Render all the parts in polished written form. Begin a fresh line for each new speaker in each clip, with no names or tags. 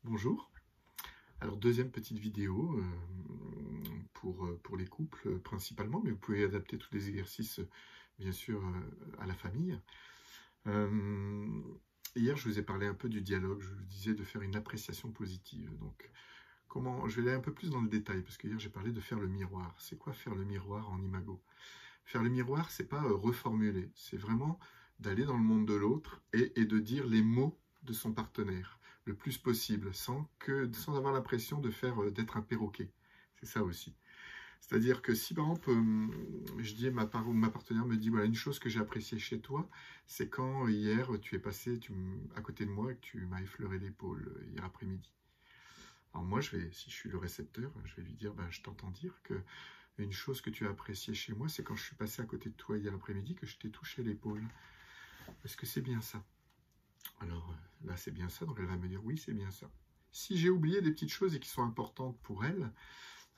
Bonjour. Alors deuxième petite vidéo pour les couples principalement, mais vous pouvez adapter tous les exercices bien sûr à la famille. Hier je vous ai parlé un peu du dialogue, je vous disais de faire une appréciation positive. Donc comment, je vais aller un peu plus dans le détail parce que hier j'ai parlé de faire le miroir. C'est quoi faire le miroir en imago? Faire le miroir, c'est pas reformuler, c'est vraiment d'aller dans le monde de l'autre et de dire les mots de son partenaire le plus possible, sans avoir l'impression d'être un perroquet. C'est ça aussi. C'est-à-dire que si par exemple, je dis ma partenaire me dit voilà une chose que j'ai appréciée chez toi, c'est quand hier tu es passé à côté de moi et que tu m'as effleuré l'épaule hier après-midi. Alors moi, si je suis le récepteur, je vais lui dire, ben, je t'entends dire que une chose que tu as appréciée chez moi, c'est quand je suis passé à côté de toi hier après-midi que je t'ai touché l'épaule. Est-ce que c'est bien ça? Alors là, c'est bien ça, donc elle va me dire oui, c'est bien ça. Si j'ai oublié des petites choses et qui sont importantes pour elle,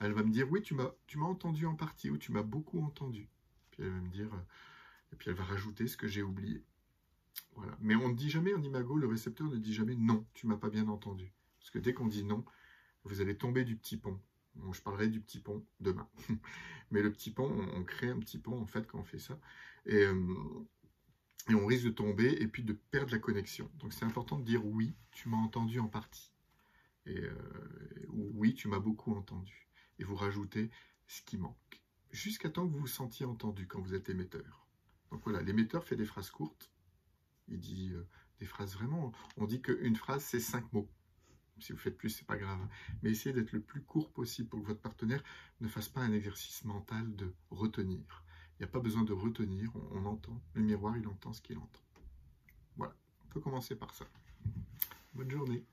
elle va me dire oui, tu m'as entendu en partie ou tu m'as beaucoup entendu. Puis elle va me dire, et puis elle va rajouter ce que j'ai oublié. Voilà. Mais on ne dit jamais en imago, le récepteur ne dit jamais non, tu m'as pas bien entendu. Parce que dès qu'on dit non, vous allez tomber du petit pont. Bon, je parlerai du petit pont demain. Mais le petit pont, on crée un petit pont en fait quand on fait ça. Et on risque de tomber et puis de perdre la connexion. Donc c'est important de dire oui, tu m'as entendu en partie. Ou oui, tu m'as beaucoup entendu. Et vous rajoutez ce qui manque. Jusqu'à temps que vous vous sentiez entendu quand vous êtes émetteur. Donc voilà, l'émetteur fait des phrases courtes. Il dit des phrases vraiment... On dit qu'une phrase, c'est 5 mots. Si vous faites plus, c'est pas grave. Mais essayez d'être le plus court possible pour que votre partenaire ne fasse pas un exercice mental de retenir. Il n'y a pas besoin de retenir, on entend. Le miroir, il entend ce qu'il entend. Voilà, on peut commencer par ça. Bonne journée.